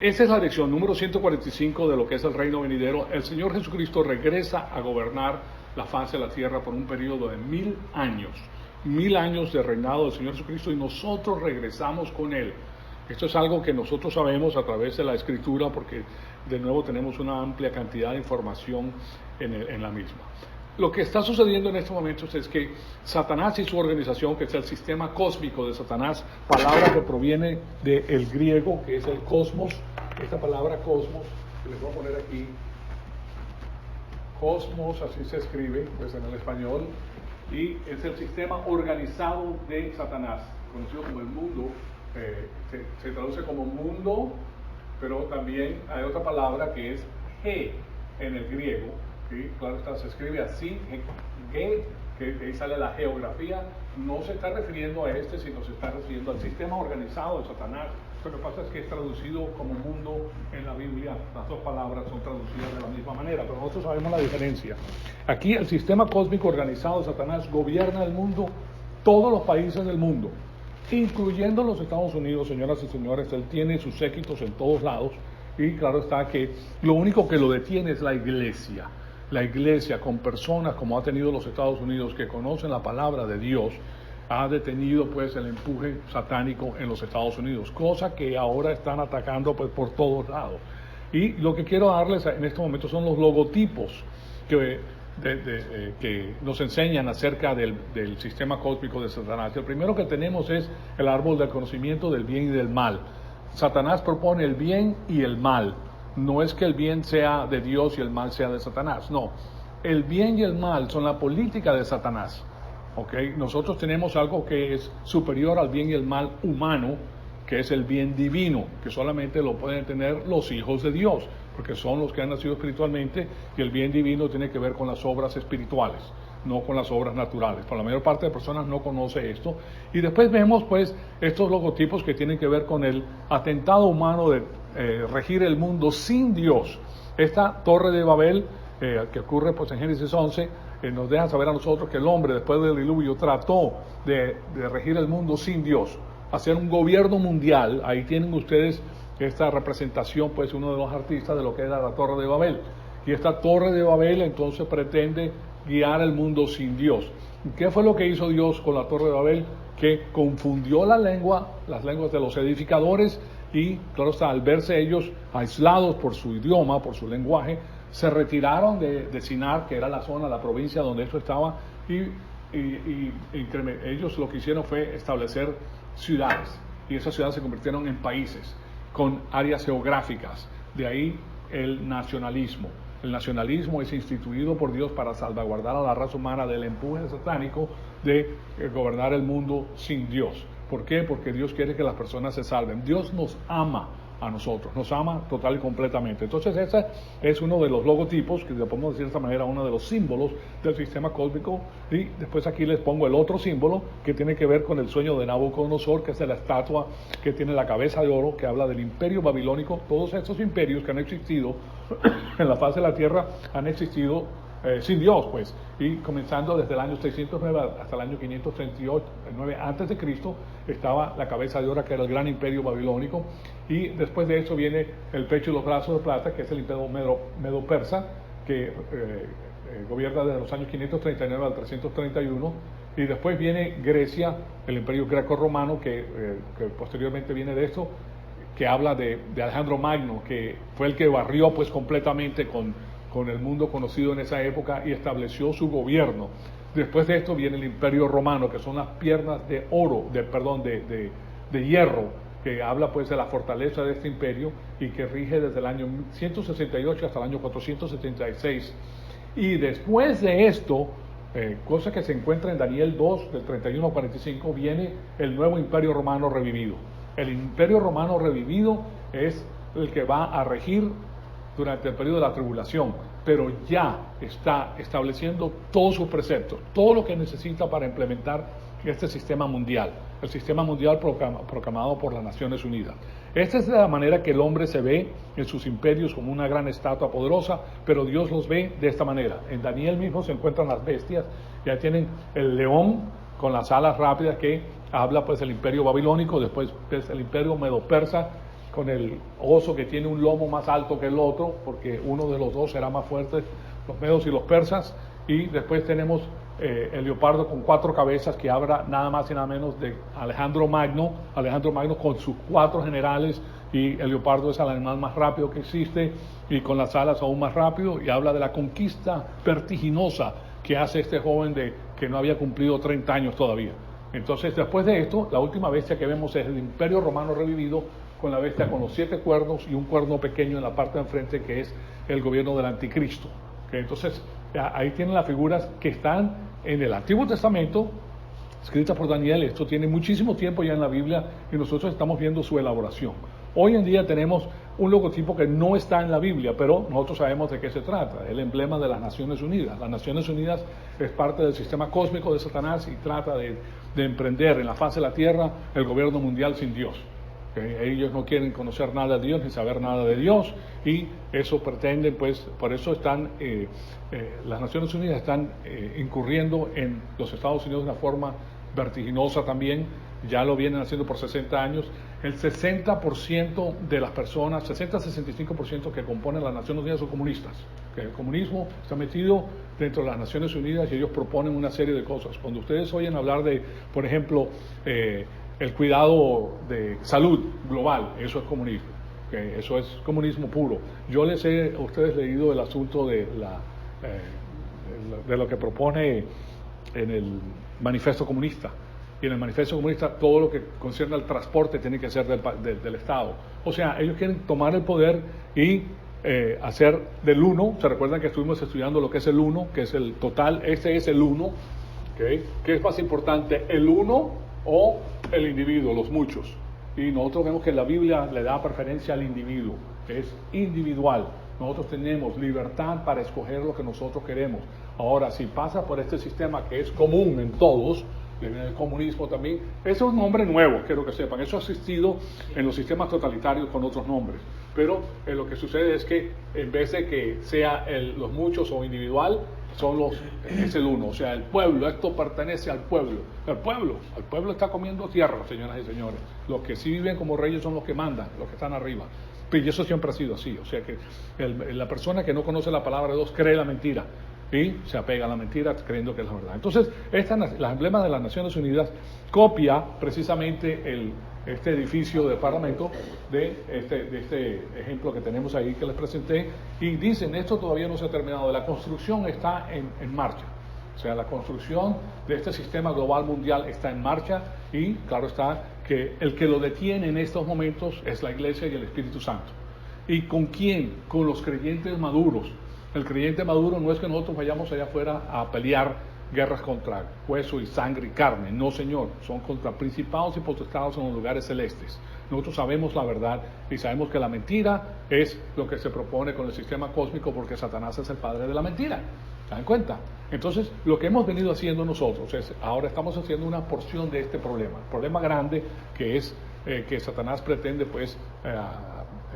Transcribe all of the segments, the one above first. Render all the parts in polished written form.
Esa es la lección número 145 de lo que es el reino venidero. El Señor Jesucristo regresa a gobernar la faz de la tierra por un periodo de 1000 años. 1000 años de reinado del Señor Jesucristo y nosotros regresamos con Él. Esto es algo que nosotros sabemos a través de la Escritura porque de nuevo tenemos una amplia cantidad de información en la misma. Lo que está sucediendo en estos momentos es que Satanás y su organización, que es el sistema cósmico de Satanás, palabra que proviene del griego, que es el cosmos, esta palabra cosmos, que les voy a poner aquí, cosmos, así se escribe, pues en el español, y es el sistema organizado de Satanás, conocido como el mundo, se traduce como mundo, pero también hay otra palabra que es ge en el griego. Sí, claro está, se escribe así, que ahí sale la geografía, no se está refiriendo a sino se está refiriendo al sistema organizado de Satanás. Lo que pasa es que es traducido como mundo en la Biblia, las dos palabras son traducidas de la misma manera, pero nosotros sabemos la diferencia. Aquí el sistema cósmico organizado de Satanás gobierna el mundo, todos los países del mundo, incluyendo los Estados Unidos, señoras y señores. Él tiene sus séquitos en todos lados, y claro está que lo único que lo detiene es la iglesia. La iglesia, con personas como ha tenido los Estados Unidos que conocen la palabra de Dios, ha detenido pues el empuje satánico en los Estados Unidos, cosa que ahora están atacando pues por todos lados. Y lo que quiero darles en este momento son los logotipos que nos enseñan acerca del sistema cósmico de Satanás. El primero que tenemos es el árbol del conocimiento del bien y del mal. Satanás propone el bien y el mal. No es que el bien sea de Dios y el mal sea de Satanás, no. El bien y el mal son la política de Satanás. ¿Okay? Nosotros tenemos algo que es superior al bien y el mal humano, que es el bien divino, que solamente lo pueden tener los hijos de Dios, porque son los que han nacido espiritualmente, y el bien divino tiene que ver con las obras espirituales, no con las obras naturales. Pero la mayor parte de personas no conoce esto. Y después vemos pues estos logotipos que tienen que ver con el atentado humano de regir el mundo sin Dios. Esta torre de Babel, que ocurre pues en Génesis 11, nos deja saber a nosotros que el hombre después del diluvio trató de regir el mundo sin Dios, hacer un gobierno mundial. Ahí tienen ustedes esta representación, pues uno de los artistas de lo que era la torre de Babel. Y esta torre de Babel entonces pretende guiar el mundo sin Dios. ¿Qué fue lo que hizo Dios con la torre de Babel? Que confundió las lenguas de los edificadores, y claro está, al verse ellos aislados por su idioma, por su lenguaje, se retiraron de Sinar, que era la zona, la provincia donde esto estaba, y ellos lo que hicieron fue establecer ciudades, y esas ciudades se convirtieron en países con áreas geográficas. De ahí el nacionalismo. El nacionalismo es instituido por Dios para salvaguardar a la raza humana del empuje satánico de gobernar el mundo sin Dios. ¿Por qué? Porque Dios quiere que las personas se salven. Dios nos ama a nosotros, nos ama total y completamente. Entonces ese es uno de los logotipos, que le podemos decir de esta manera, uno de los símbolos del sistema cósmico. Y después aquí les pongo el otro símbolo que tiene que ver con el sueño de Nabucodonosor, que es de la estatua que tiene la cabeza de oro, que habla del imperio babilónico. Todos estos imperios que han existido en la faz de la tierra han existido sin Dios, pues, y comenzando desde el año 609 hasta el año 539 antes de Cristo, estaba la cabeza de oro, que era el gran imperio babilónico, y después de eso viene el pecho y los brazos de plata, que es el imperio medo-persa, que gobierna desde los años 539 al 331, y después viene Grecia, el imperio greco-romano, que posteriormente viene de esto, que habla de Alejandro Magno, que fue el que barrió pues completamente con el mundo conocido en esa época y estableció su gobierno. Después de esto viene el Imperio Romano, que son las piernas de oro, de hierro, que habla pues de la fortaleza de este imperio y que rige desde el año 168 hasta el año 476. Y después de esto, cosa que se encuentra en Daniel 2, del 31 al 45, viene el nuevo Imperio Romano revivido. El Imperio Romano revivido es el que va a regir durante el periodo de la tribulación, pero ya está estableciendo todos sus preceptos, todo lo que necesita para implementar este sistema mundial, el sistema mundial proclamado por las Naciones Unidas. Esta es la manera que el hombre se ve en sus imperios, como una gran estatua poderosa, pero Dios los ve de esta manera. En Daniel mismo se encuentran las bestias, ya tienen el león con las alas rápidas, que habla pues del imperio babilónico, después pues, el imperio medo-persa, con el oso que tiene un lomo más alto que el otro, porque uno de los dos será más fuerte, los medos y los persas. Y después tenemos el leopardo con 4 cabezas, que habla nada más y nada menos de Alejandro Magno con sus 4 generales, y el leopardo es el animal más rápido que existe y con las alas aún más rápido, y habla de la conquista vertiginosa que hace este joven que no había cumplido 30 años todavía. Entonces, después de esto, la última bestia que vemos es el Imperio Romano revivido, con la bestia con los 7 cuernos y un cuerno pequeño en la parte de enfrente, que es el gobierno del anticristo. Entonces, ahí tienen las figuras que están en el Antiguo Testamento, escritas por Daniel. Esto tiene muchísimo tiempo ya en la Biblia y nosotros estamos viendo su elaboración. Hoy en día tenemos un logotipo que no está en la Biblia, pero nosotros sabemos de qué se trata, el emblema de las Naciones Unidas. Las Naciones Unidas es parte del sistema cósmico de Satanás y trata de emprender en la faz de la tierra el gobierno mundial sin Dios. Ellos no quieren conocer nada de Dios ni saber nada de Dios, y eso pretenden, pues, por eso están, las Naciones Unidas están incurriendo en los Estados Unidos de una forma vertiginosa también. Ya lo vienen haciendo por 60 años. El 60% de las personas, 60-65% que componen las Naciones Unidas son comunistas. El comunismo está metido dentro de las Naciones Unidas y ellos proponen una serie de cosas. Cuando ustedes oyen hablar de, por ejemplo, el cuidado de salud global, eso es comunismo. Eso es comunismo puro. Yo les he a ustedes leído el asunto de lo que propone en el Manifiesto Comunista. Y en el Manifiesto Comunista todo lo que concierne al transporte tiene que ser del Estado. O sea, ellos quieren tomar el poder y hacer del uno. Se recuerdan que estuvimos estudiando lo que es el uno, que es el total. Ese es el uno. ¿Okay? ¿Qué es más importante, el uno o el individuo, los muchos? Y nosotros vemos que la Biblia le da preferencia al individuo, que es individual. Nosotros tenemos libertad para escoger lo que nosotros queremos. Ahora, si pasa por este sistema que es común en todos, el comunismo también, eso es un nombre nuevo, quiero que sepan. Eso ha existido en los sistemas totalitarios con otros nombres. Pero lo que sucede es que en vez de que sea los muchos o individual, es el uno, o sea, el pueblo. Esto pertenece al pueblo. El pueblo está comiendo tierra, señoras y señores. Los que sí viven como reyes son los que mandan, los que están arriba. Y eso siempre ha sido así. O sea que la persona que no conoce la palabra de Dios cree la mentira y se apega a la mentira creyendo que es la verdad. Entonces, la emblema de las Naciones Unidas copia precisamente este edificio de Parlamento de este ejemplo que tenemos ahí que les presenté, y dicen, esto todavía no se ha terminado, la construcción está en marcha. O sea, la construcción de este sistema global mundial está en marcha, y claro está que el que lo detiene en estos momentos es la Iglesia y el Espíritu Santo. ¿Y con quién? Con los creyentes maduros. El creyente maduro no es que nosotros vayamos allá afuera a pelear guerras contra hueso y sangre y carne. No, señor. Son contra principados y potestados en los lugares celestes. Nosotros sabemos la verdad y sabemos que la mentira es lo que se propone con el sistema cósmico, porque Satanás es el padre de la mentira. ¿Se dan cuenta? Entonces, lo que hemos venido haciendo nosotros es, ahora estamos haciendo una porción de este problema. El problema grande que es que Satanás pretende, pues,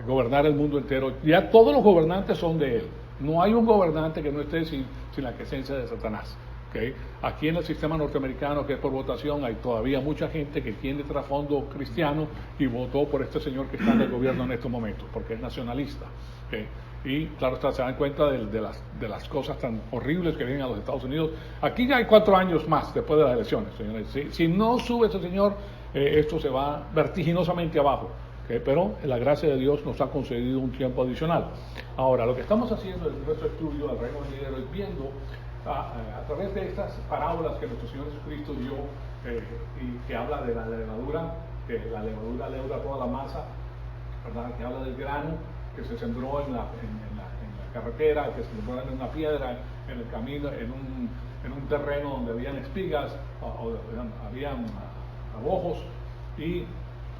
gobernar el mundo entero. Ya todos los gobernantes son de él. No hay un gobernante que no esté sin la presencia de Satanás. ¿Okay? Aquí en el sistema norteamericano, que es por votación, hay todavía mucha gente que tiene trasfondo cristiano y votó por este señor que está en el gobierno en estos momentos, porque es nacionalista. ¿Okay? Y claro, se dan cuenta de las cosas tan horribles que vienen a los Estados Unidos. Aquí ya hay 4 años más después de las elecciones, señores. Si no sube ese señor, esto se va vertiginosamente abajo. Okay, pero la gracia de Dios nos ha concedido un tiempo adicional. Ahora, lo que estamos haciendo en nuestro estudio del Reino Venidero es viendo a través de estas parábolas que nuestro Señor Jesucristo dio, y que habla de la levadura, que la levadura leuda toda la masa, ¿verdad? Que habla del grano que se sembró en la carretera, que se sembró en una piedra, en el camino, en un terreno donde habían espigas, habían abojos, y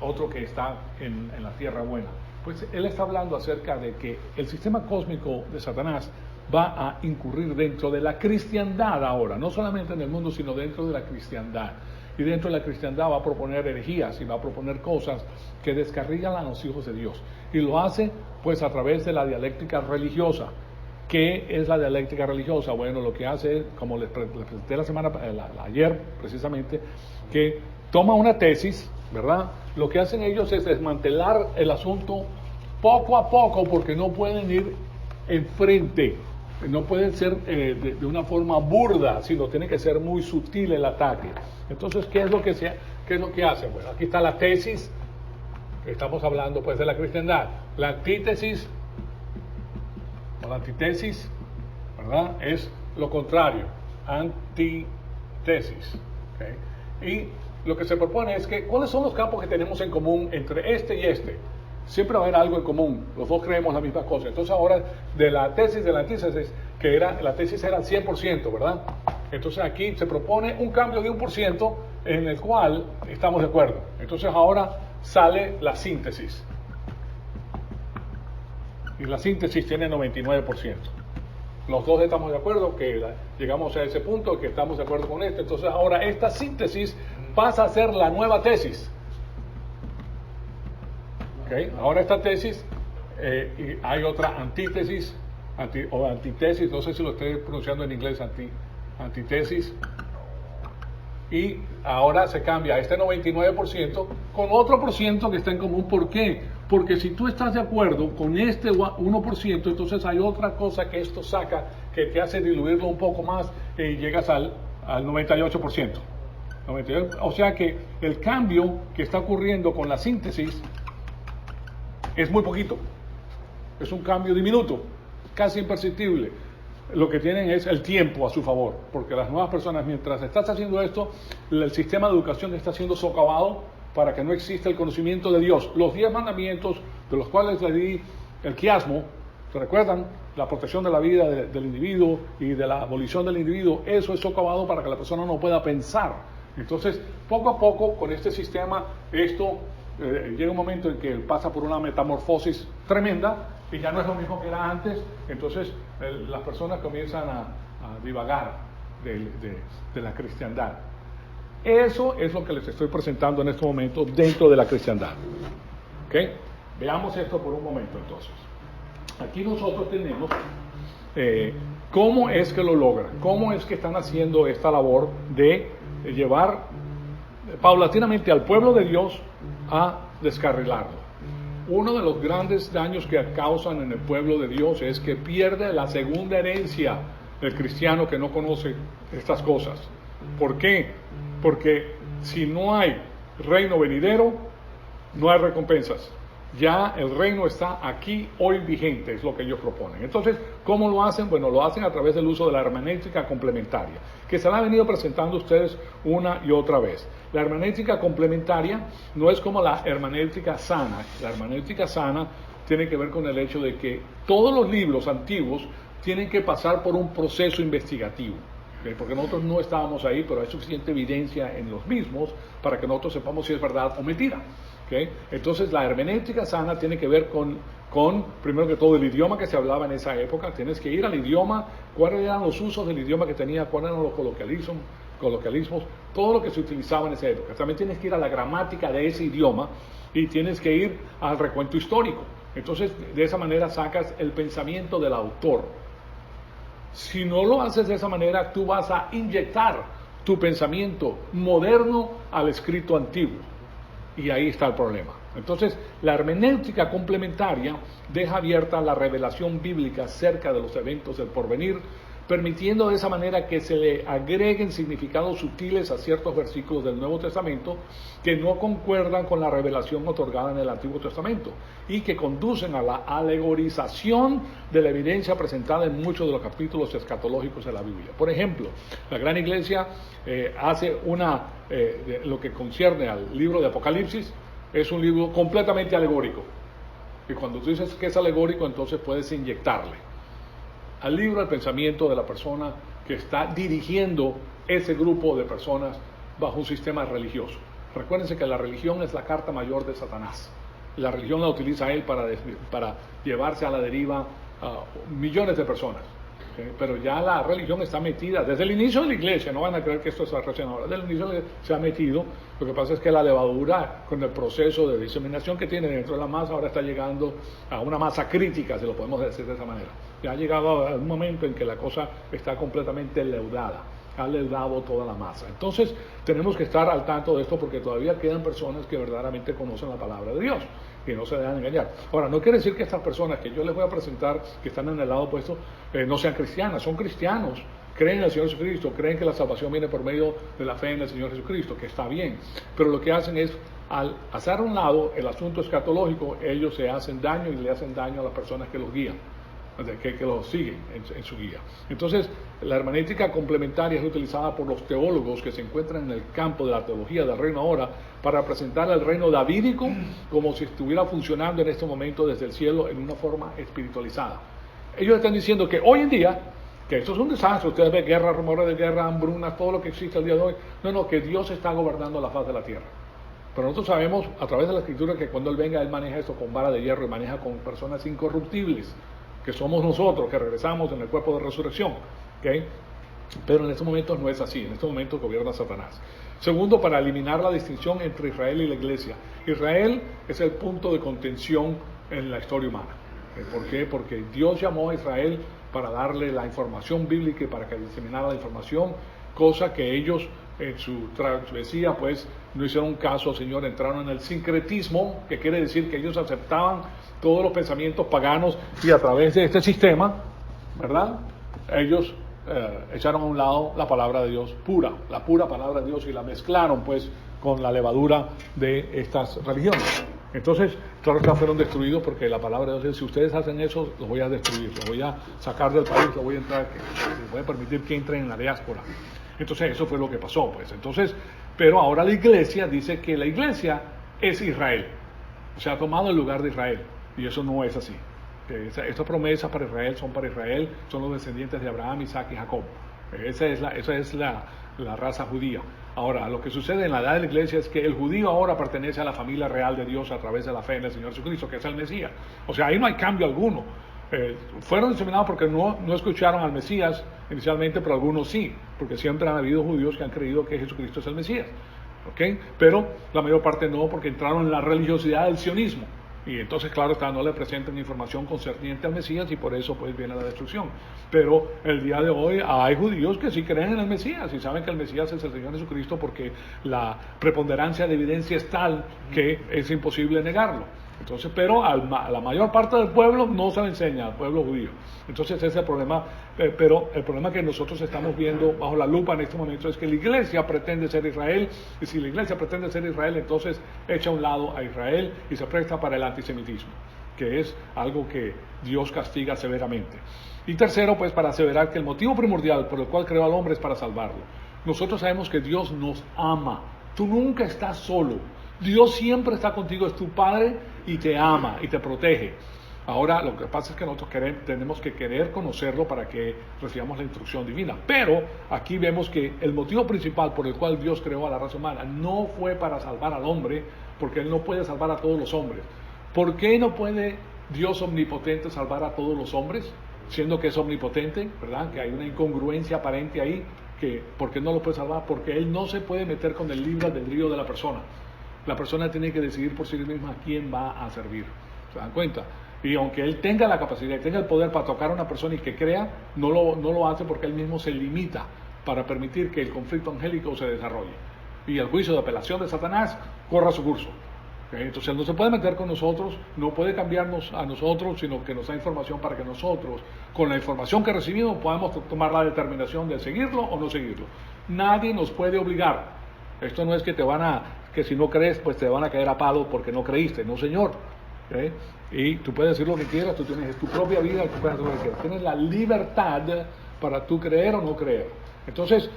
otro que está en la tierra buena. Pues él está hablando acerca de que el sistema cósmico de Satanás va a incurrir dentro de la cristiandad ahora, no solamente en el mundo, sino dentro de la cristiandad. Y dentro de la cristiandad va a proponer herejías y va a proponer cosas que descarrilan a los hijos de Dios. Y lo hace, pues, a través de la dialéctica religiosa. ¿Qué es la dialéctica religiosa? Bueno, lo que hace es, como les presenté ayer precisamente, que toma una tesis, ¿verdad? Lo que hacen ellos es desmantelar el asunto poco a poco porque no pueden ir enfrente, no pueden ser de una forma burda, sino tiene que ser muy sutil el ataque. Entonces, ¿qué es lo que hacen? Bueno, aquí está la tesis, estamos hablando pues de la cristiandad. La antítesis, o la antítesis, ¿verdad? Es lo contrario, antítesis. ¿Okay? Y lo que se propone es que, ¿cuáles son los campos que tenemos en común entre este y este? Siempre va a haber algo en común, los dos creemos la misma cosa. Entonces ahora, de la tesis, de la antítesis, la tesis era 100%, ¿verdad? Entonces aquí se propone un cambio de 1% en el cual estamos de acuerdo. Entonces ahora sale la síntesis. Y la síntesis tiene 99%. Los dos estamos de acuerdo que llegamos a ese punto, que estamos de acuerdo con esto. Entonces ahora esta síntesis pasa a ser la nueva tesis. ¿Okay? Ahora esta tesis, y hay otra antítesis, o antitesis, no sé si lo estoy pronunciando en inglés, antitesis, y ahora se cambia este 99% con otro por ciento que está en común. ¿Por qué? Porque si tú estás de acuerdo con este 1%, entonces hay otra cosa que esto saca que te hace diluirlo un poco más y llegas al 98%. O sea que el cambio que está ocurriendo con la síntesis es muy poquito, es un cambio diminuto, casi imperceptible. Lo que tienen es el tiempo a su favor, porque las nuevas personas, mientras estás haciendo esto, el sistema de educación está siendo socavado para que no exista el conocimiento de Dios. Los 10 mandamientos, de los cuales le di el quiasmo, ¿se recuerdan? La protección de la vida del individuo y de la abolición del individuo, eso es socavado para que la persona no pueda pensar. Entonces, poco a poco, con este sistema, esto llega un momento en que pasa por una metamorfosis tremenda y ya no es lo mismo que era antes. Entonces las personas comienzan a divagar de la cristiandad. Eso es lo que les estoy presentando en este momento dentro de la cristiandad. ¿Okay? Veamos esto por un momento entonces. Aquí nosotros tenemos cómo es que lo logran, cómo es que están haciendo esta labor de llevar paulatinamente al pueblo de Dios a descarrilarlo. Uno de los grandes daños que causan en el pueblo de Dios es que pierde la segunda herencia el cristiano que no conoce estas cosas. ¿Por qué? Porque si no hay reino venidero, no hay recompensas. Ya el reino está aquí hoy vigente, es lo que ellos proponen. Entonces, ¿cómo lo hacen? Bueno, lo hacen a través del uso de la hermenéutica complementaria, que se la han venido presentando a ustedes una y otra vez. La hermenéutica complementaria no es como la hermenéutica sana. La hermenéutica sana tiene que ver con el hecho de que todos los libros antiguos tienen que pasar por un proceso investigativo. Porque nosotros no estábamos ahí, pero hay suficiente evidencia en los mismos para que nosotros sepamos si es verdad o mentira. ¿Okay? Entonces la hermenéutica sana tiene que ver con, primero que todo, el idioma que se hablaba en esa época. Tienes que ir al idioma, cuáles eran los usos del idioma que tenía, cuáles eran los coloquialismos, todo lo que se utilizaba en esa época. También tienes que ir a la gramática de ese idioma y tienes que ir al recuento histórico. Entonces, de esa manera sacas el pensamiento del autor. Si no lo haces de esa manera, tú vas a inyectar tu pensamiento moderno al escrito antiguo. Y ahí está el problema. Entonces, la hermenéutica complementaria deja abierta la revelación bíblica acerca de los eventos del porvenir, permitiendo de esa manera que se le agreguen significados sutiles a ciertos versículos del Nuevo Testamento que no concuerdan con la revelación otorgada en el Antiguo Testamento y que conducen a la alegorización de la evidencia presentada en muchos de los capítulos escatológicos de la Biblia. Por ejemplo, la Gran Iglesia hace lo que concierne al libro de Apocalipsis, es un libro completamente alegórico. Y cuando tú dices que es alegórico, entonces puedes inyectarle al libro el pensamiento de la persona que está dirigiendo ese grupo de personas bajo un sistema religioso. Recuérdense que la religión es la carta mayor de Satanás. La religión la utiliza él para llevarse a la deriva a millones de personas. ¿Okay? Pero ya la religión está metida desde el inicio de la iglesia. No van a creer que esto es recién ahora. Desde el inicio se ha metido. Lo que pasa es que la levadura, con el proceso de diseminación que tiene dentro de la masa, ahora está llegando a una masa crítica, si lo podemos decir de esa manera. Ya ha llegado a un momento en que la cosa está completamente leudada. ha dado toda la masa. Entonces tenemos que estar al tanto de esto porque todavía quedan personas que verdaderamente conocen la palabra de Dios y no se dejan engañar. Ahora, no quiere decir que estas personas que yo les voy a presentar, que están en el lado opuesto, no sean cristianas, son cristianos, creen en el Señor Jesucristo, creen que la salvación viene por medio de la fe en el Señor Jesucristo, que está bien, pero lo que hacen es, al hacer a un lado el asunto escatológico, ellos se hacen daño y le hacen daño a las personas que los guían, que los siguen en su guía. Entonces, la hermenéutica complementaria es utilizada por los teólogos que se encuentran en el campo de la teología del reino ahora para presentar el reino davídico como si estuviera funcionando en este momento desde el cielo en una forma espiritualizada. Ellos están diciendo que hoy en día, que esto es un desastre, ustedes ven guerra, rumores de guerra, hambrunas, todo lo que existe el día de hoy. No, que Dios está gobernando la faz de la tierra. Pero nosotros sabemos a través de la Escritura que cuando Él venga, Él maneja esto con vara de hierro y maneja con personas incorruptibles, que somos nosotros, que regresamos en el cuerpo de resurrección. ¿Okay? Pero en estos momentos no es así, en estos momentos gobierna Satanás. Segundo, para eliminar la distinción entre Israel y la iglesia. Israel es el punto de contención en la historia humana. ¿Por qué? Porque Dios llamó a Israel para darle la información bíblica y para que diseminara la información, cosa que ellos en su travesía pues no hicieron caso al Señor, entraron en el sincretismo, que quiere decir que ellos aceptaban todos los pensamientos paganos y a través de este sistema, ¿verdad? Ellos echaron a un lado la palabra de Dios pura, la pura palabra de Dios, y la mezclaron pues con la levadura de estas religiones. Entonces, claro que fueron destruidos porque la palabra de Dios dice, si ustedes hacen eso, los voy a destruir, los voy a sacar del país, los voy a permitir que entren en la diáspora. Entonces, eso fue lo que pasó, pues. Entonces, pero ahora la iglesia dice que la iglesia es Israel. O sea, ha tomado el lugar de Israel. Y eso no es así. Estas promesas para Israel, son los descendientes de Abraham, Isaac y Jacob. Esa es la raza judía. Ahora, lo que sucede en la edad de la iglesia es que el judío ahora pertenece a la familia real de Dios a través de la fe en el Señor Jesucristo, que es el Mesías. O sea, ahí no hay cambio alguno. Fueron diseminados porque no escucharon al Mesías inicialmente, pero algunos sí, porque siempre han habido judíos que han creído que Jesucristo es el Mesías. ¿Okay? Pero la mayor parte no, porque entraron en la religiosidad del sionismo. Y entonces, claro, no le presentan información concerniente al Mesías y por eso pues viene la destrucción. Pero el día de hoy hay judíos que sí creen en el Mesías y saben que el Mesías es el Señor Jesucristo porque la preponderancia de evidencia es tal que es imposible negarlo. Entonces, pero a la mayor parte del pueblo no se le enseña, al pueblo judío. Entonces ese es el problema, pero el problema que nosotros estamos viendo bajo la lupa en este momento es que la iglesia pretende ser Israel, y si la iglesia pretende ser Israel, entonces echa a un lado a Israel y se presta para el antisemitismo, que es algo que Dios castiga severamente. Y tercero, pues para aseverar que el motivo primordial por el cual creó al hombre es para salvarlo. Nosotros sabemos que Dios nos ama, tú nunca estás solo. Dios siempre está contigo, es tu Padre y te ama y te protege. Ahora, lo que pasa es que nosotros tenemos que querer conocerlo para que recibamos la instrucción divina. Pero aquí vemos que el motivo principal por el cual Dios creó a la raza humana no fue para salvar al hombre, porque Él no puede salvar a todos los hombres. ¿Por qué no puede Dios omnipotente salvar a todos los hombres, siendo que es omnipotente? ¿Verdad? Que hay una incongruencia aparente ahí, que ¿por qué no lo puede salvar? Porque Él no se puede meter con el libre albedrío de la persona. La persona tiene que decidir por sí misma a quién va a servir. ¿Se dan cuenta? Y aunque él tenga la capacidad y tenga el poder para tocar a una persona y que crea, no lo hace porque él mismo se limita para permitir que el conflicto angélico se desarrolle. Y el juicio de apelación de Satanás corra su curso. ¿Okay? Entonces él no se puede meter con nosotros, no puede cambiarnos a nosotros, sino que nos da información para que nosotros, con la información que recibimos, podamos tomar la determinación de seguirlo o no seguirlo. Nadie nos puede obligar. Esto no es que que si no crees, pues te van a caer a palo porque no creíste. No, señor. ¿Okay? Y tú puedes decir lo que quieras, tú tienes tu propia vida, tú puedes hacer lo que quieras. Tienes la libertad para tú creer o no creer. Entonces,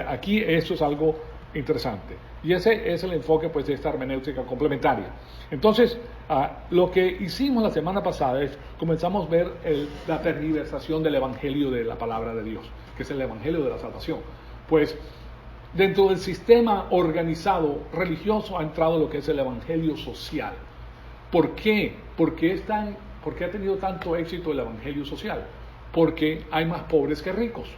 aquí esto es algo interesante. Y ese es el enfoque pues de esta hermenéutica complementaria. Entonces, lo que hicimos la semana pasada es, comenzamos a ver la tergiversación del evangelio de la palabra de Dios, que es el evangelio de la salvación. Pues, dentro del sistema organizado religioso ha entrado lo que es el evangelio social. ¿Por qué? ¿Por qué ha tenido tanto éxito el evangelio social? Porque hay más pobres que ricos.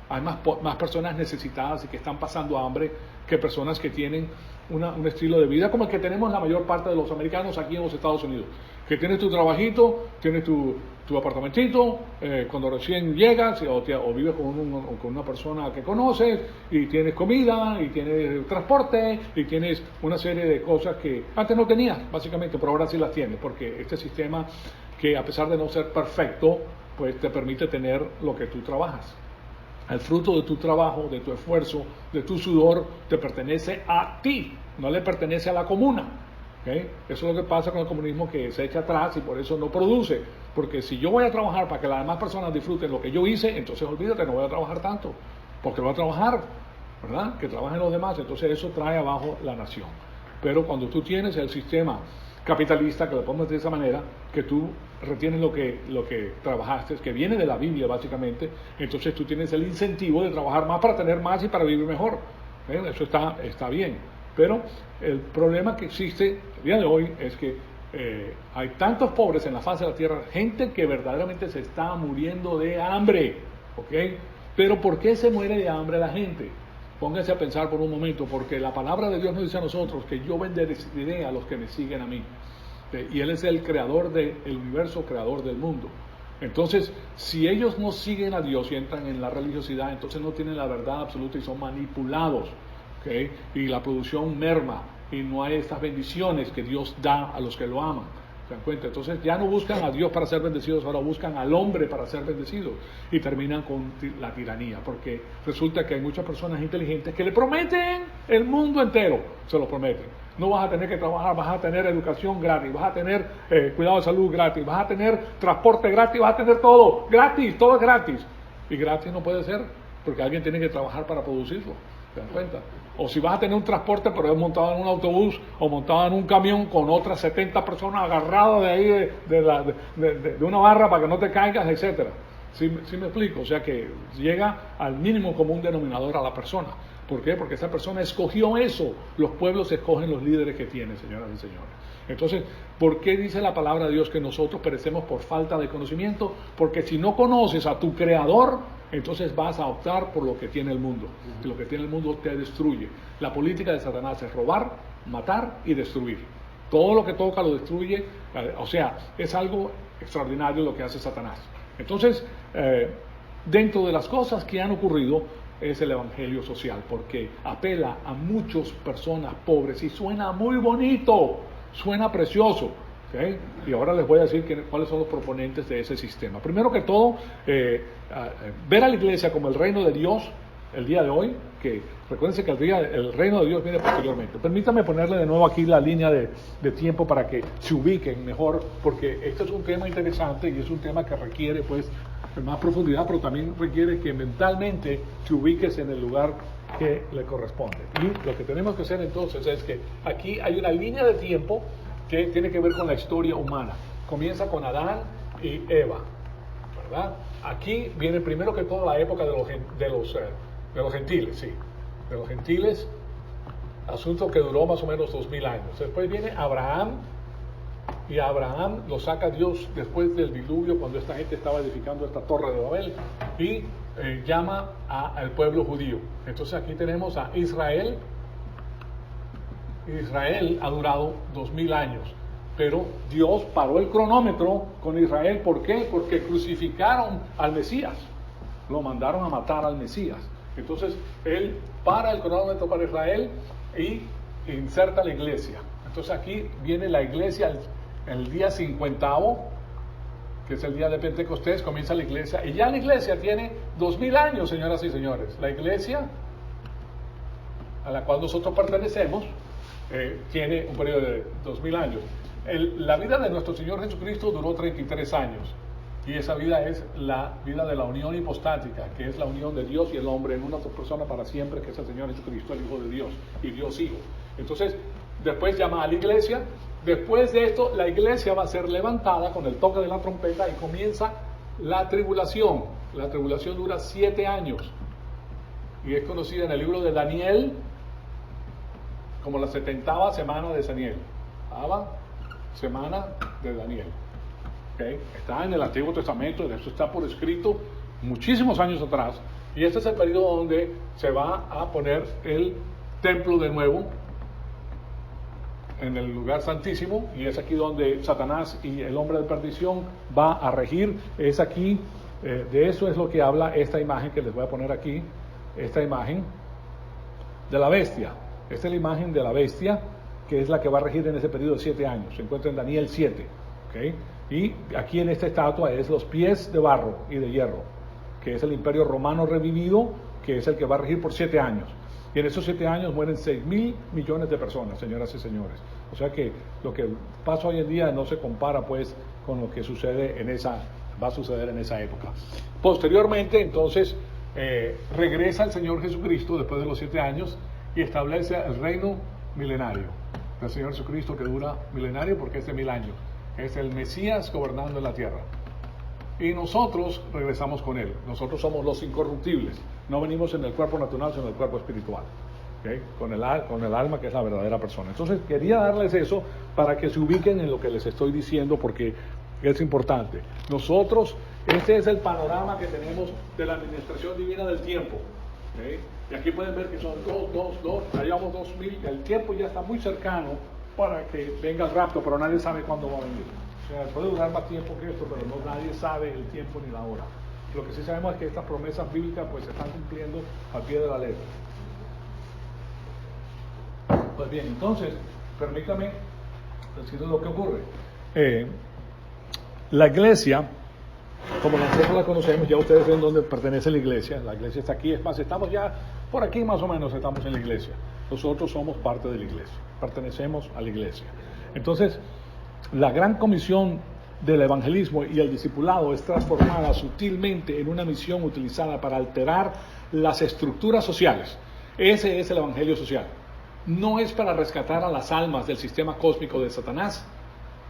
Hay más personas necesitadas y que están pasando hambre que personas que tienen un estilo de vida como el que tenemos la mayor parte de los americanos aquí en los Estados Unidos. Que tienes tu trabajito, tienes tu tu apartamentito, cuando recién llegas o vives con una persona que conoces y tienes comida y tienes transporte y tienes una serie de cosas que antes no tenías, básicamente, pero ahora sí las tienes, porque este sistema que a pesar de no ser perfecto, pues te permite tener lo que tú trabajas. El fruto de tu trabajo, de tu esfuerzo, de tu sudor, te pertenece a ti, no le pertenece a la comuna. ¿Okay? Eso es lo que pasa con el comunismo, que se echa atrás y por eso no produce. Porque si yo voy a trabajar para que las demás personas disfruten lo que yo hice, entonces olvídate, no voy a trabajar tanto. Porque voy a trabajar, ¿verdad? Que trabajen los demás. Entonces eso trae abajo la nación. Pero cuando tú tienes el sistema capitalista, que lo ponemos de esa manera, que tú retienes lo que trabajaste, que viene de la Biblia básicamente, entonces tú tienes el incentivo de trabajar más para tener más y para vivir mejor. Eso está bien. Pero el problema que existe el día de hoy es que hay tantos pobres en la faz de la tierra, gente que verdaderamente se está muriendo de hambre, ¿ok? Pero ¿por qué se muere de hambre la gente? Pónganse a pensar por un momento, porque la palabra de Dios nos dice a nosotros que yo bendeciré a los que me siguen a mí. Y Él es el creador del universo, creador del mundo. Entonces, si ellos no siguen a Dios y entran en la religiosidad, entonces no tienen la verdad absoluta y son manipulados. ¿Okay? Y la producción merma y no hay estas bendiciones que Dios da a los que lo aman. ¿Se dan cuenta? Entonces ya no buscan a Dios para ser bendecidos, ahora buscan al hombre para ser bendecidos y terminan con la tiranía, porque resulta que hay muchas personas inteligentes que le prometen el mundo entero, se lo prometen. No vas a tener que trabajar, vas a tener educación gratis, vas a tener cuidado de salud gratis, vas a tener transporte gratis, vas a tener todo gratis, todo es gratis. Y gratis no puede ser, porque alguien tiene que trabajar para producirlo. ¿Se dan cuenta? O si vas a tener un transporte, pero es montado en un autobús o montado en un camión con otras 70 personas agarradas de ahí de una barra para que no te caigas, etcétera. ¿Sí me explico? O sea que llega al mínimo común denominador a la persona. ¿Por qué? Porque esa persona escogió eso. Los pueblos escogen los líderes que tienen, señoras y señores. Entonces, ¿por qué dice la palabra de Dios que nosotros perecemos por falta de conocimiento? Porque si no conoces a tu creador, entonces vas a optar por lo que tiene el mundo. Y lo que tiene el mundo te destruye. La política de Satanás es robar, matar y destruir. Todo lo que toca lo destruye. O sea, es algo extraordinario lo que hace Satanás. Entonces, dentro de las cosas que han ocurrido es el evangelio social, porque apela a muchas personas pobres y suena muy bonito, suena precioso. ¿Okay? Y ahora les voy a decir cuáles son los proponentes de ese sistema. Primero que todo, ver a la iglesia como el reino de Dios el día de hoy, que recuérdense que el reino de Dios viene posteriormente. Permítame ponerle de nuevo aquí la línea de tiempo para que se ubiquen mejor, porque este es un tema interesante y es un tema que requiere pues más profundidad, pero también requiere que mentalmente te ubiques en el lugar que le corresponde. Y lo que tenemos que hacer entonces es que aquí hay una línea de tiempo que tiene que ver con la historia humana. Comienza con Adán y Eva, ¿verdad? Aquí viene primero que todo la época de los gentiles, sí, de los gentiles, asunto que duró más o menos 2000 años. Después viene Abraham, y a Abraham lo saca Dios después del diluvio, cuando esta gente estaba edificando esta torre de Babel, y llama al pueblo judío. Entonces aquí tenemos a Israel. Israel ha durado 2000 años, pero Dios paró el cronómetro con Israel. ¿Por qué? Porque crucificaron al Mesías, lo mandaron a matar al Mesías. Entonces Él para el cronómetro para Israel y inserta la iglesia. Entonces aquí viene la iglesia el día 50º, que es el día de Pentecostés, comienza la iglesia, y ya la iglesia tiene 2000 años, señoras y señores. La iglesia a la cual nosotros pertenecemos tiene un periodo de 2000 años. La vida de nuestro Señor Jesucristo duró 33 años, y esa vida es la vida de la unión hipostática, que es la unión de Dios y el hombre en una persona para siempre, que es el Señor Jesucristo, el Hijo de Dios y Dios Hijo. Entonces, después llama a la iglesia. Después de esto, la iglesia va a ser levantada con el toque de la trompeta y comienza la tribulación. La tribulación dura 7 años y es conocida en el libro de Daniel como la 70ª semana de Daniel. Semana de Daniel. ¿Okay? Está en el Antiguo Testamento, eso está por escrito muchísimos años atrás, y este es el periodo donde se va a poner el templo de nuevo en el lugar santísimo, y es aquí donde Satanás y el hombre de perdición va a regir. Es aquí, de eso es lo que habla esta imagen que les voy a poner aquí, esta imagen de la bestia. Esta es la imagen de la bestia, que es la que va a regir en ese periodo de 7 años. Se encuentra en Daniel 7. ¿Okay? Y aquí en esta estatua es los pies de barro y de hierro, que es el imperio romano revivido, que es el que va a regir por 7 años. Y en esos 7 años mueren 6.000 millones de personas, señoras y señores. O sea que lo que pasa hoy en día no se compara pues con lo que sucede va a suceder en esa época. Posteriormente, entonces, regresa el Señor Jesucristo después de los 7 años y establece el reino milenario del Señor Jesucristo, que dura milenario porque es de 1000 años. Es el Mesías gobernando en la tierra. Y nosotros regresamos con Él. Nosotros somos los incorruptibles. No venimos en el cuerpo natural, sino en el cuerpo espiritual. ¿Okay? Con el alma, que es la verdadera persona. Entonces, quería darles eso para que se ubiquen en lo que les estoy diciendo, porque es importante. Nosotros, este es el panorama que tenemos de la administración divina del tiempo. ¿Okay? Y aquí pueden ver que son allá vamos 2000. El tiempo ya está muy cercano para que venga el rapto, pero nadie sabe cuándo va a venir. O sea, puede durar más tiempo que esto, pero nadie sabe el tiempo ni la hora. Lo que sí sabemos es que estas promesas bíblicas pues se están cumpliendo al pie de la letra. Pues bien, entonces, permítame decirles lo que ocurre. La iglesia, como nosotros la conocemos, ya ustedes ven dónde pertenece la iglesia está aquí, es más, estamos ya por aquí más o menos, estamos en la iglesia. Nosotros somos parte de la iglesia, pertenecemos a la iglesia. Entonces, la gran comisión del evangelismo y el discipulado es transformada sutilmente en una misión utilizada para alterar las estructuras sociales. Ese es el evangelio social. No es para rescatar a las almas del sistema cósmico de Satanás,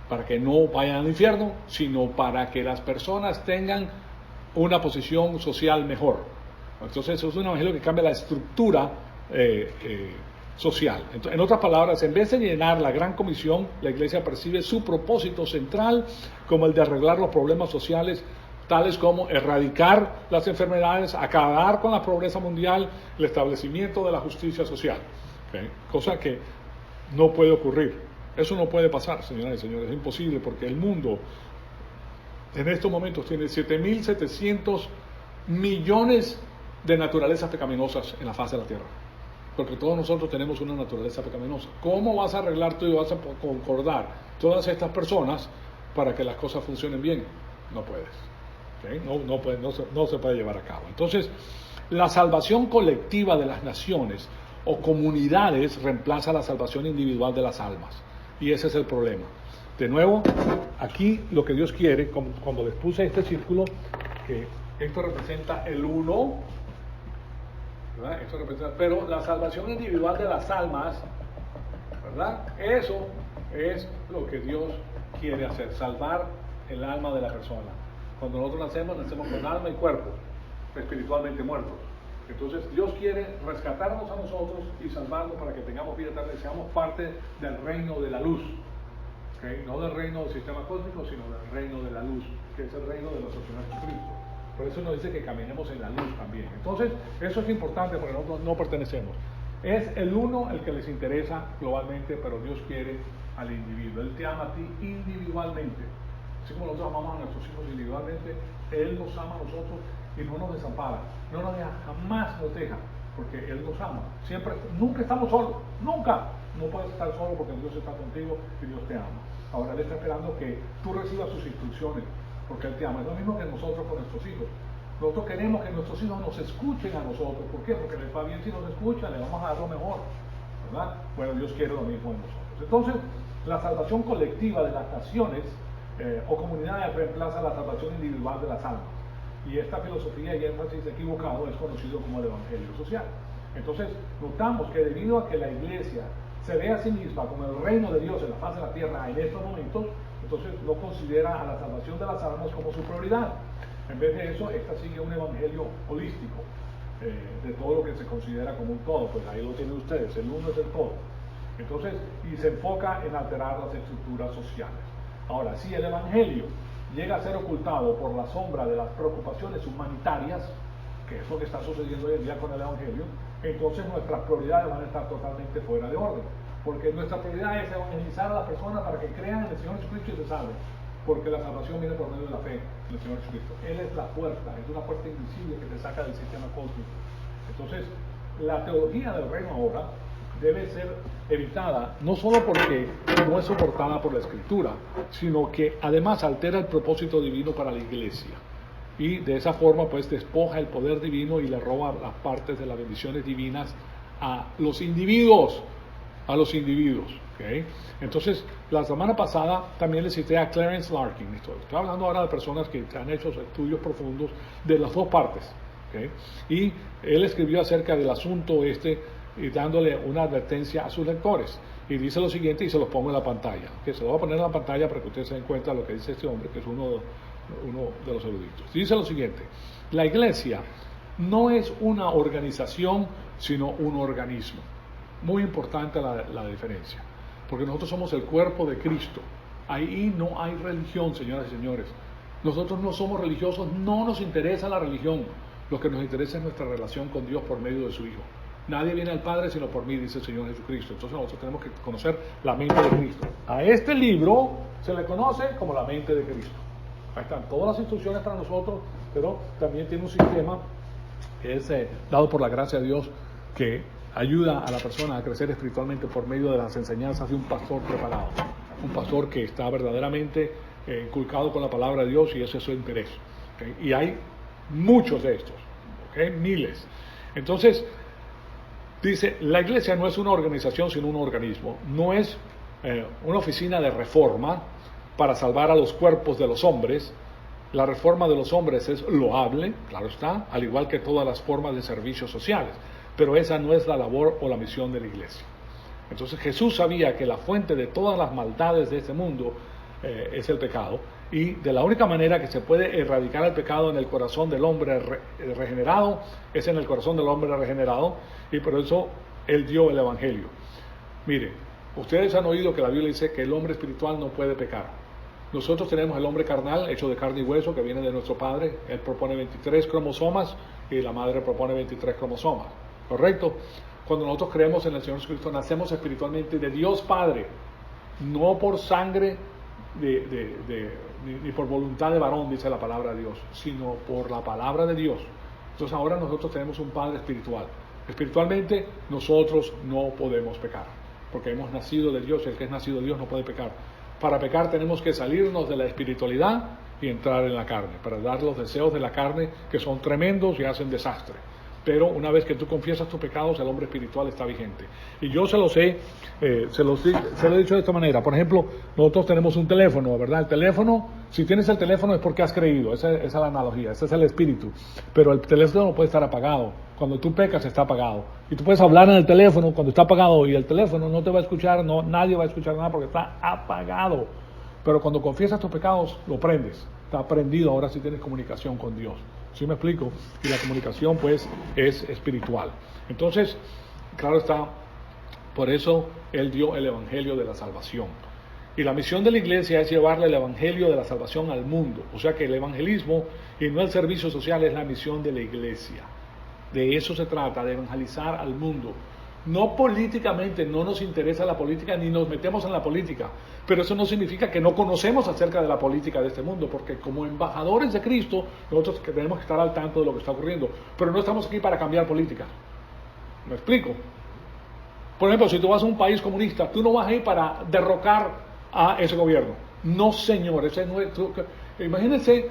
para que no vayan al infierno, sino para que las personas tengan una posición social mejor. Entonces, es un evangelio que cambia la estructura social. Entonces, en otras palabras, en vez de llenar la gran comisión, la iglesia percibe su propósito central como el de arreglar los problemas sociales, tales como erradicar las enfermedades, acabar con la pobreza mundial, el establecimiento de la justicia social. ¿Okay? Cosa que no puede ocurrir. Eso no puede pasar, señoras y señores, es imposible, porque el mundo en estos momentos tiene 7.700 millones de naturalezas pecaminosas en la faz de la tierra. Porque todos nosotros tenemos una naturaleza pecaminosa. ¿Cómo vas a arreglar tú y vas a concordar todas estas personas para que las cosas funcionen bien? No puedes. ¿Okay? No se puede llevar a cabo. Entonces, la salvación colectiva de las naciones o comunidades reemplaza la salvación individual de las almas. Y ese es el problema. De nuevo, aquí lo que Dios quiere, cuando les puse este círculo, que esto representa el uno, ¿verdad? Esto representa, pero la salvación individual de las almas, ¿verdad? Eso es lo que Dios quiere hacer, salvar el alma de la persona. Cuando nosotros nacemos con alma y cuerpo, espiritualmente muertos. Entonces Dios quiere rescatarnos a nosotros y salvarnos para que tengamos vida eterna y seamos parte del reino de la luz. ¿Okay? No del reino del sistema cósmico, sino del reino de la luz, que es el reino de nuestro Señor Jesucristo. Por eso nos dice que caminemos en la luz también. Entonces, eso es importante porque nosotros no pertenecemos. Es el uno el que les interesa globalmente, pero Dios quiere al individuo. Él te ama a ti individualmente. Así como nosotros amamos a nuestros hijos individualmente, Él nos ama a nosotros y no nos desampara. No nos deja, jamás nos deja, porque Él nos ama. Nunca estamos solos, nunca. No puedes estar solo porque Dios está contigo y Dios te ama. Ahora Él está esperando que tú recibas sus instrucciones, porque Él te ama. Es lo mismo que nosotros con nuestros hijos. Nosotros queremos que nuestros hijos nos escuchen a nosotros. ¿Por qué? Porque les va bien si nos escuchan, les vamos a dar lo mejor, ¿verdad? Bueno, Dios quiere lo mismo en nosotros. Entonces, la salvación colectiva de las naciones o comunidades reemplaza la salvación individual de las almas. Y esta filosofía y énfasis equivocado es conocido como el evangelio social. Entonces, notamos que debido a que la iglesia se ve a sí misma como el reino de Dios en la faz de la tierra en estos momentos, entonces no considera a la salvación de las almas como su prioridad. En vez de eso, esta sigue un evangelio holístico de todo lo que se considera como un todo. Pues ahí lo tienen ustedes, el uno es el todo. Entonces, y se enfoca en alterar las estructuras sociales. Ahora, si el evangelio llega a ser ocultado por la sombra de las preocupaciones humanitarias, que es lo que está sucediendo hoy en día con el evangelio, entonces nuestras prioridades van a estar totalmente fuera de orden. porque nuestra prioridad es evangelizar a las personas para que crean en el Señor Jesucristo y se salven, porque la salvación viene por medio de la fe en el Señor Jesucristo. Él es la puerta, es una puerta invisible que te saca del sistema cósmico. Entonces, la teología del reino ahora debe ser evitada, no solo porque no es soportada por la Escritura, sino que además altera el propósito divino para la iglesia. Y de esa forma pues despoja el poder divino y le roba las partes de las bendiciones divinas a los individuos, ¿okay? Entonces, la semana pasada también le cité a Clarence Larkin. Estoy hablando ahora de personas que han hecho estudios profundos de las dos partes, ¿okay? Y él escribió acerca del asunto y dándole una advertencia a sus lectores. Y dice lo siguiente, y se los pongo en la pantalla, que se lo voy a poner en la pantalla para que ustedes se den cuenta de lo que dice este hombre, que es uno de los eruditos. Dice lo siguiente: la iglesia no es una organización, sino un organismo. Muy importante la diferencia, porque nosotros somos el cuerpo de Cristo. Ahí no hay religión, señoras y señores. Nosotros no somos religiosos, no nos interesa la religión. Lo que nos interesa es nuestra relación con Dios por medio de su Hijo. Nadie viene al Padre sino por mí, dice el Señor Jesucristo. Entonces nosotros tenemos que conocer la mente de Cristo. A este libro se le conoce como la mente de Cristo. Ahí están todas las instrucciones para nosotros, pero también tiene un sistema que es dado por la gracia de Dios, que ayuda a la persona a crecer espiritualmente por medio de las enseñanzas de un pastor preparado. Un pastor que está verdaderamente inculcado con la palabra de Dios, y ese es su interés. ¿Okay? Y hay muchos de estos, ¿okay? Miles. Entonces, dice, la iglesia no es una organización sino un organismo, no es una oficina de reforma para salvar a los cuerpos de los hombres. La reforma de los hombres es loable, claro está, al igual que todas las formas de servicios sociales, pero esa no es la labor o la misión de la iglesia. Entonces Jesús sabía que la fuente de todas las maldades de este mundo es el pecado, y de la única manera que se puede erradicar el pecado en el corazón del hombre regenerado es en el corazón del hombre regenerado, y por eso Él dio el Evangelio. Mire, ustedes han oído que la Biblia dice que el hombre espiritual no puede pecar. Nosotros tenemos el hombre carnal, hecho de carne y hueso, que viene de nuestro padre. Él propone 23 cromosomas y la madre propone 23 cromosomas, ¿correcto? Cuando nosotros creemos en el Señor Jesucristo, nacemos espiritualmente de Dios Padre, no por sangre ni por voluntad de varón, dice la palabra de Dios, sino por la palabra de Dios. Entonces ahora nosotros tenemos un Padre espiritual. Espiritualmente nosotros no podemos pecar, porque hemos nacido de Dios, y el que es nacido de Dios no puede pecar. Para pecar tenemos que salirnos de la espiritualidad y entrar en la carne, para dar los deseos de la carne, que son tremendos y hacen desastre. Pero una vez que tú confiesas tus pecados, el hombre espiritual está vigente. Y yo se lo he dicho de esta manera. Por ejemplo, nosotros tenemos un teléfono, ¿verdad? El teléfono, si tienes el teléfono es porque has creído, esa es la analogía, ese es el espíritu. Pero el teléfono no puede estar apagado. Cuando tú pecas está apagado. Y tú puedes hablar en el teléfono cuando está apagado, y el teléfono no te va a escuchar, nadie va a escuchar nada porque está apagado. Pero cuando confiesas tus pecados, lo prendes. Está prendido, ahora sí tienes comunicación con Dios. ¿Sí me explico? Y la comunicación pues es espiritual. Entonces, claro está, por eso Él dio el Evangelio de la salvación. Y la misión de la iglesia es llevarle el Evangelio de la salvación al mundo. O sea que el evangelismo y no el servicio social es la misión de la iglesia. De eso se trata, de evangelizar al mundo. No políticamente, no nos interesa la política ni nos metemos en la política, pero eso no significa que no conocemos acerca de la política de este mundo, porque como embajadores de Cristo nosotros tenemos que estar al tanto de lo que está ocurriendo, pero no estamos aquí para cambiar política. ¿Me explico? Por ejemplo, si tú vas a un país comunista, tú no vas a ir para derrocar a ese gobierno. No, señor, ese no es, imagínense,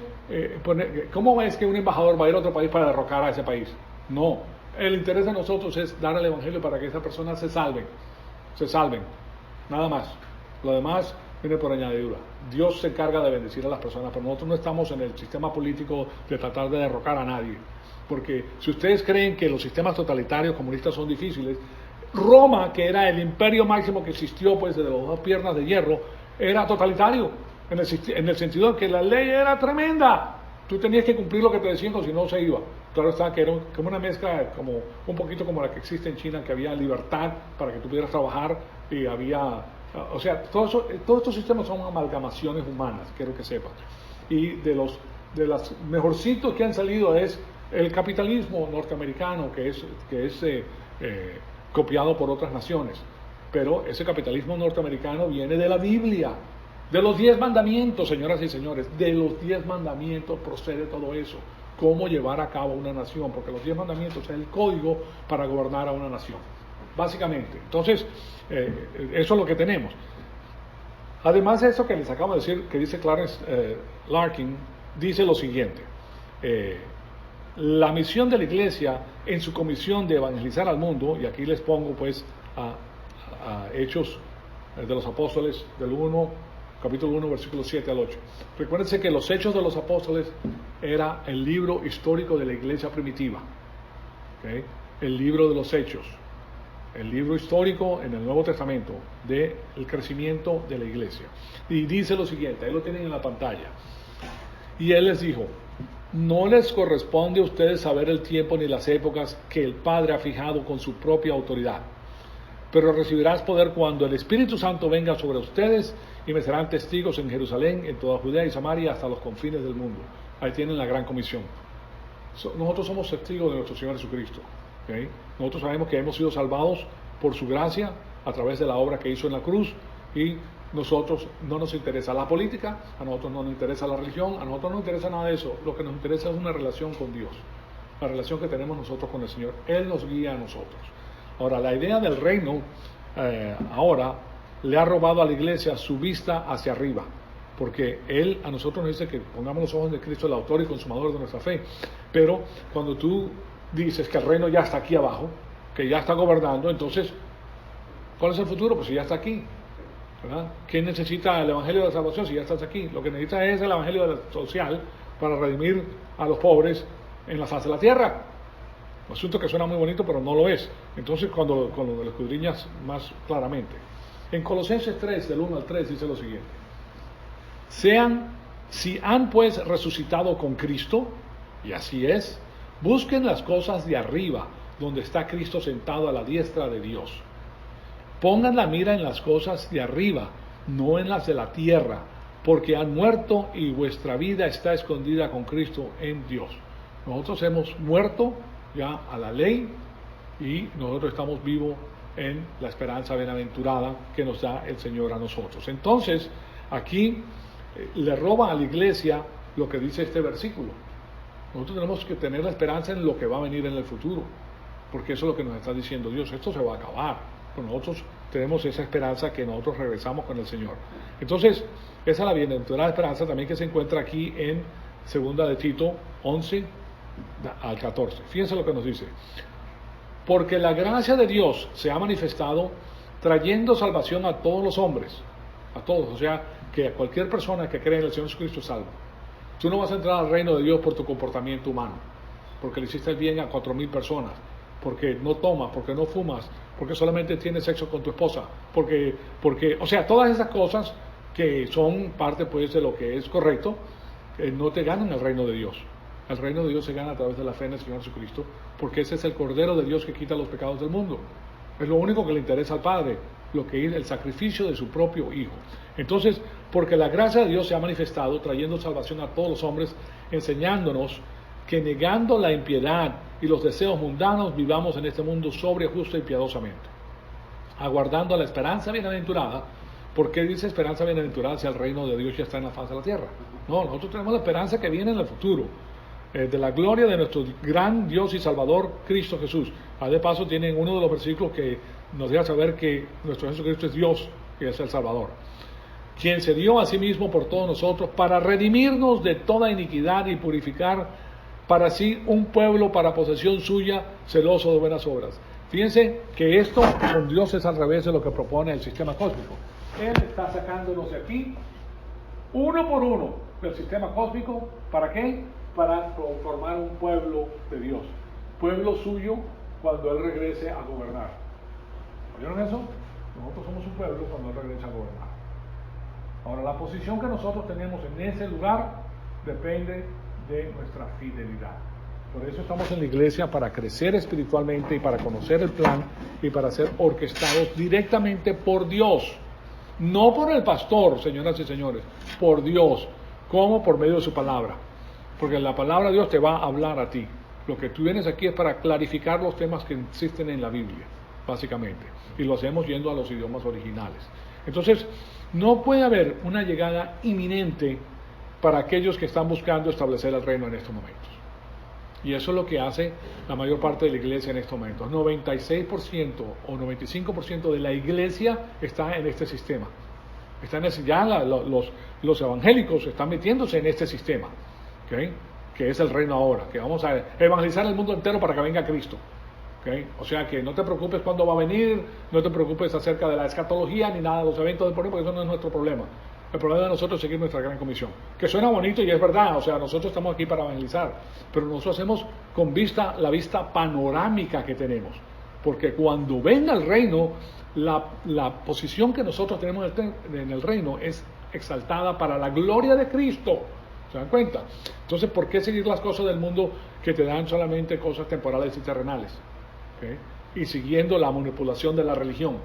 ¿cómo es que un embajador va a ir a otro país para derrocar a ese país? No. El interés de nosotros es dar el Evangelio para que esas personas se salven, nada más. Lo demás viene por añadidura. Dios se encarga de bendecir a las personas, pero nosotros no estamos en el sistema político de tratar de derrocar a nadie. Porque si ustedes creen que los sistemas totalitarios comunistas son difíciles, Roma, que era el imperio máximo que existió pues de las dos piernas de hierro, era totalitario, en el sentido de que la ley era tremenda. Tú tenías que cumplir lo que te decían, o si no se iba. Claro está que era como una mezcla, como un poquito como la que existe en China, que había libertad para que tú pudieras trabajar y había, o sea, todos estos sistemas son amalgamaciones humanas, quiero que sepas. Y de las mejorcitos que han salido es el capitalismo norteamericano, que es copiado por otras naciones. pero ese capitalismo norteamericano viene de la Biblia, de los 10 mandamientos, señoras y señores, de los 10 mandamientos procede todo eso, cómo llevar a cabo una nación, porque los 10 mandamientos es el código para gobernar a una nación, básicamente. Entonces, eso es lo que tenemos. Además de eso que les acabo de decir, que dice Clarence Larkin, dice lo siguiente: la misión de la iglesia en su comisión de evangelizar al mundo, y aquí les pongo pues a Hechos de los Apóstoles del 1, capítulo 1, versículos 7 al 8. Recuérdense que los Hechos de los Apóstoles era el libro histórico de la iglesia primitiva, ¿okay? El libro de los Hechos, el libro histórico en el Nuevo Testamento del crecimiento de la iglesia. Y dice lo siguiente, ahí lo tienen en la pantalla. Y él les dijo: no les corresponde a ustedes saber el tiempo ni las épocas que el Padre ha fijado con su propia autoridad, pero recibirás poder cuando el Espíritu Santo venga sobre ustedes y me serán testigos en Jerusalén, en toda Judea y Samaria, hasta los confines del mundo. Ahí tienen la gran comisión. Nosotros somos testigos de nuestro Señor Jesucristo, ¿okay? Nosotros sabemos que hemos sido salvados por su gracia a través de la obra que hizo en la cruz, y nosotros no nos interesa la política, a nosotros no nos interesa la religión, a nosotros no nos interesa nada de eso. Lo que nos interesa es una relación con Dios, la relación que tenemos nosotros con el Señor. Él nos guía a nosotros. Ahora, la idea del reino ahora le ha robado a la iglesia su vista hacia arriba, porque Él a nosotros nos dice que pongamos los ojos de Cristo, el autor y consumador de nuestra fe. Pero cuando tú dices que el reino ya está aquí abajo, que ya está gobernando, entonces, ¿cuál es el futuro? Pues si ya está aquí, ¿verdad? ¿Quién necesita el evangelio de la salvación si ya estás aquí? Lo que necesita es el evangelio social para redimir a los pobres en la faz de la tierra. Un asunto que suena muy bonito, pero no lo es. Entonces, cuando lo escudriñas más claramente. En Colosenses 3, del 1 al 3, dice lo siguiente: si han pues resucitado con Cristo, y así es, busquen las cosas de arriba, donde está Cristo sentado a la diestra de Dios. Pongan la mira en las cosas de arriba, no en las de la tierra, porque han muerto y vuestra vida está escondida con Cristo en Dios. Nosotros hemos muerto ya a la ley y nosotros estamos vivos en la esperanza bienaventurada que nos da el Señor a nosotros. Entonces, aquí le roba a la iglesia lo que dice este versículo. Nosotros tenemos que tener la esperanza en lo que va a venir en el futuro, porque eso es lo que nos está diciendo Dios. Esto se va a acabar, pero nosotros tenemos esa esperanza que nosotros regresamos con el Señor. Entonces, esa es la bienaventurada esperanza también que se encuentra aquí en 2 de Tito 11 al 14. Fíjense lo que nos dice: porque la gracia de Dios se ha manifestado trayendo salvación a todos los hombres, a todos, o sea, que a cualquier persona que cree en el Señor Jesucristo es salvo. Tú no vas a entrar al reino de Dios por tu comportamiento humano, porque le hiciste el bien a 4,000 personas, porque no tomas, porque no fumas, porque solamente tienes sexo con tu esposa, porque, o sea, todas esas cosas que son parte pues de lo que es correcto, no te ganan el reino de Dios. El reino de Dios se gana a través de la fe en el Señor Jesucristo, porque ese es el Cordero de Dios que quita los pecados del mundo. Es lo único que le interesa al Padre, lo que es el sacrificio de su propio Hijo. Entonces, porque la gracia de Dios se ha manifestado, trayendo salvación a todos los hombres, enseñándonos que negando la impiedad y los deseos mundanos, vivamos en este mundo sobria, justa y piadosamente, aguardando la esperanza bienaventurada. ¿Por qué dice esperanza bienaventurada si el reino de Dios ya está en la faz de la tierra? No, nosotros tenemos la esperanza que viene en el futuro, de la gloria de nuestro gran Dios y Salvador, Cristo Jesús. De paso, tienen uno de los versículos que nos deja saber que nuestro Jesucristo es Dios, que es el Salvador, quien se dio a sí mismo por todos nosotros para redimirnos de toda iniquidad y purificar para sí un pueblo para posesión suya, celoso de buenas obras. Fíjense que esto con Dios es al revés de lo que propone el sistema cósmico. Él está sacándonos de aquí, uno por uno, del sistema cósmico. ¿Para qué? Para formar un pueblo de Dios, pueblo suyo cuando Él regrese a gobernar. ¿Oyeron eso? Nosotros somos un pueblo cuando Él regrese a gobernar. Ahora, la posición que nosotros tenemos en ese lugar depende de nuestra fidelidad. Por eso estamos en la iglesia, para crecer espiritualmente y para conocer el plan y para ser orquestados directamente por Dios. No por el pastor, señoras y señores, por Dios. ¿Cómo? Por medio de su palabra. Porque la palabra de Dios te va a hablar a ti. Lo que tú vienes aquí es para clarificar los temas que existen en la Biblia. básicamente, y lo hacemos yendo a los idiomas originales. Entonces, no puede haber una llegada inminente para aquellos que están buscando establecer el reino en estos momentos. Y eso es lo que hace la mayor parte de la iglesia en estos momentos. 96% o 95% de la iglesia está en este sistema. Los evangélicos están metiéndose en este sistema, ¿okay? Que es el reino ahora, que vamos a evangelizar el mundo entero para que venga Cristo. ¿Okay? O sea que no te preocupes cuándo va a venir, no te preocupes acerca de la escatología ni nada de los eventos del porvenir, porque eso no es nuestro problema. El problema de nosotros es seguir nuestra gran comisión, que suena bonito y es verdad, o sea, nosotros estamos aquí para evangelizar, pero nosotros hacemos con la vista panorámica que tenemos, porque cuando venga el reino, la posición que nosotros tenemos en el reino es exaltada para la gloria de Cristo. ¿Se dan cuenta? Entonces, ¿por qué seguir las cosas del mundo que te dan solamente cosas temporales y terrenales? ¿Okay? Y siguiendo la manipulación de la religión.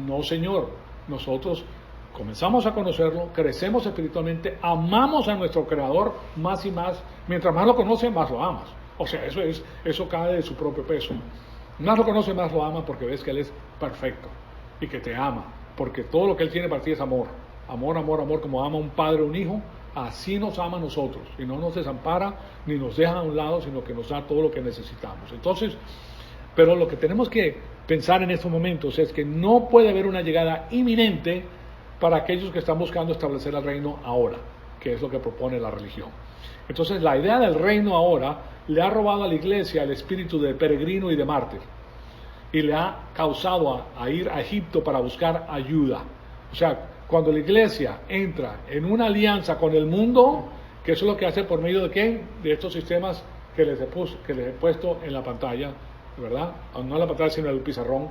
No, señor. Nosotros comenzamos a conocerlo, crecemos espiritualmente, amamos a nuestro Creador más y más. Mientras más lo conoces, más lo amas. O sea, eso cae de su propio peso. Más lo conoces, más lo amas, porque ves que Él es perfecto y que te ama. Porque todo lo que Él tiene para ti es amor. Amor, amor, amor, como ama un padre o un hijo. Así nos ama a nosotros, y no nos desampara ni nos deja a un lado, sino que nos da todo lo que necesitamos. Entonces, pero lo que tenemos que pensar en estos momentos es que no puede haber una llegada inminente para aquellos que están buscando establecer el reino ahora, que es lo que propone la religión. Entonces, la idea del reino ahora le ha robado a la iglesia el espíritu de peregrino y de mártir, y le ha causado a ir a Egipto para buscar ayuda. O sea, cuando la iglesia entra en una alianza con el mundo, que eso es lo que hace por medio de ¿qué? De estos sistemas que les he puesto en la pantalla, ¿verdad? No en la pantalla, sino en el pizarrón,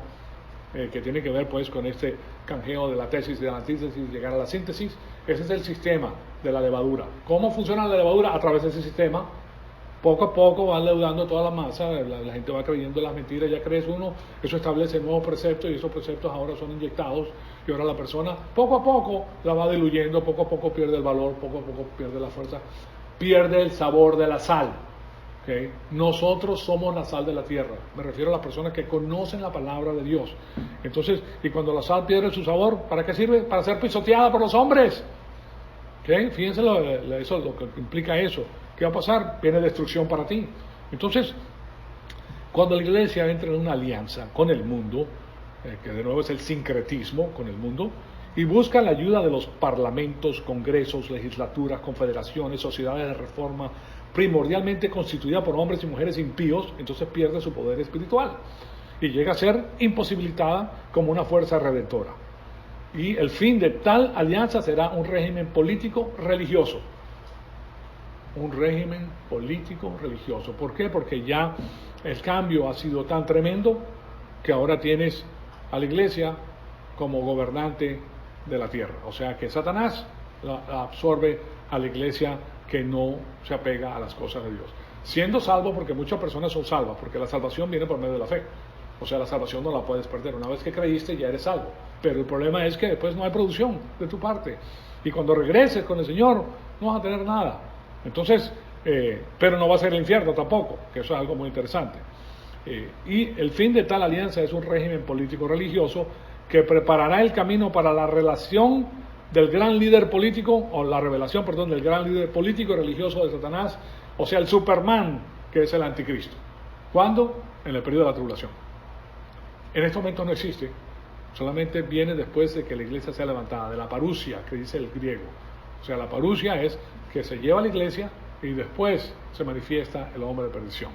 que tiene que ver pues con este canjeo de la tesis, de la antítesis, llegar a la síntesis. Ese es el sistema de la levadura. ¿Cómo funciona la levadura? A través de ese sistema. Poco a poco va leudando toda la masa, la gente va creyendo las mentiras, ya crees uno, eso establece nuevos preceptos y esos preceptos ahora son inyectados y ahora la persona poco a poco la va diluyendo, poco a poco pierde el valor, poco a poco pierde la fuerza, pierde el sabor de la sal. ¿Okay? Nosotros somos la sal de la tierra, me refiero a las personas que conocen la palabra de Dios. Entonces, y cuando la sal pierde su sabor, ¿para qué sirve? Para ser pisoteada por los hombres. ¿Okay? Fíjense lo que implica eso. ¿Qué va a pasar? Viene destrucción para ti. Entonces, cuando la iglesia entra en una alianza con el mundo, que de nuevo es el sincretismo con el mundo, y busca la ayuda de los parlamentos, congresos, legislaturas, confederaciones, sociedades de reforma, primordialmente constituidas por hombres y mujeres impíos, entonces pierde su poder espiritual y llega a ser imposibilitada como una fuerza redentora. Y el fin de tal alianza será un régimen político religioso. Un régimen político religioso. ¿Por qué? Porque ya el cambio ha sido tan tremendo que ahora tienes a la iglesia como gobernante de la tierra. O sea que Satanás la absorbe a la iglesia que no se apega a las cosas de Dios. Siendo salvo, porque muchas personas son salvas, porque la salvación viene por medio de la fe. O sea, la salvación no la puedes perder. Una vez que creíste ya eres salvo. Pero el problema es que después no hay producción de tu parte. Y cuando regreses con el Señor no vas a tener nada. Entonces, pero no va a ser el infierno tampoco, que eso es algo muy interesante. Y el fin de tal alianza es un régimen político religioso que preparará el camino para la relación del gran líder político, o la revelación, perdón, del gran líder político y religioso de Satanás, o sea, el Superman, que es el anticristo. ¿Cuándo? En el periodo de la tribulación. En este momento no existe, solamente viene después de que la iglesia sea levantada, de la parusia, que dice el griego. O sea, la parusia es que se lleva a la iglesia y después se manifiesta el hombre de perdición.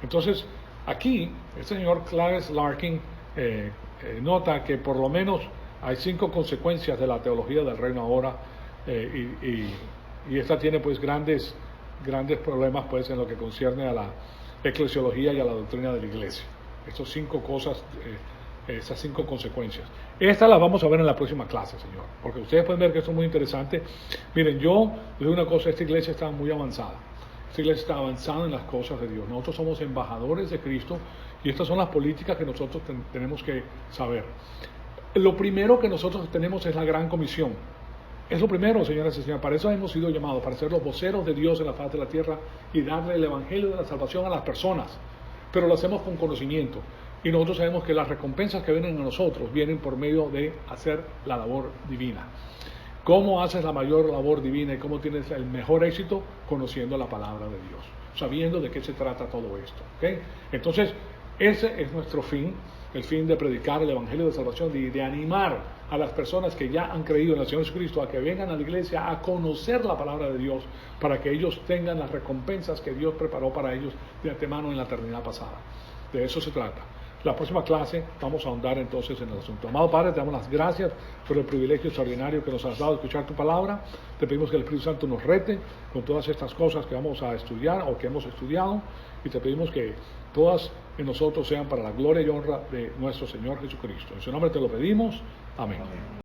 Entonces, aquí, el señor Clarence Larkin nota que por lo menos hay 5 consecuencias de la teología del reino ahora, y esta tiene pues grandes problemas pues en lo que concierne a la eclesiología y a la doctrina de la iglesia. Estas 5 cosas, esas 5 consecuencias. Estas las vamos a ver en la próxima clase, señor, porque ustedes pueden ver que esto es muy interesante. Miren, yo les digo una cosa, esta iglesia está muy avanzada. Esta iglesia está avanzada en las cosas de Dios. Nosotros somos embajadores de Cristo y estas son las políticas que nosotros tenemos que saber. Lo primero que nosotros tenemos es la gran comisión. Es lo primero, señoras y señores. Para eso hemos sido llamados, para ser los voceros de Dios en la faz de la tierra y darle el evangelio de la salvación a las personas. Pero lo hacemos con conocimiento. Y nosotros sabemos que las recompensas que vienen a nosotros vienen por medio de hacer la labor divina. ¿Cómo haces la mayor labor divina y cómo tienes el mejor éxito? Conociendo la palabra de Dios, sabiendo de qué se trata todo esto. ¿Okay? Entonces, ese es nuestro fin, el fin de predicar el Evangelio de Salvación y de animar a las personas que ya han creído en el Señor Jesucristo a que vengan a la iglesia a conocer la palabra de Dios para que ellos tengan las recompensas que Dios preparó para ellos de antemano en la eternidad pasada. De eso se trata. La próxima clase vamos a ahondar entonces en el asunto. Amado Padre, te damos las gracias por el privilegio extraordinario que nos has dado de escuchar tu palabra. Te pedimos que el Espíritu Santo nos rete con todas estas cosas que vamos a estudiar o que hemos estudiado, y te pedimos que todas en nosotros sean para la gloria y honra de nuestro Señor Jesucristo. En su nombre te lo pedimos. Amén.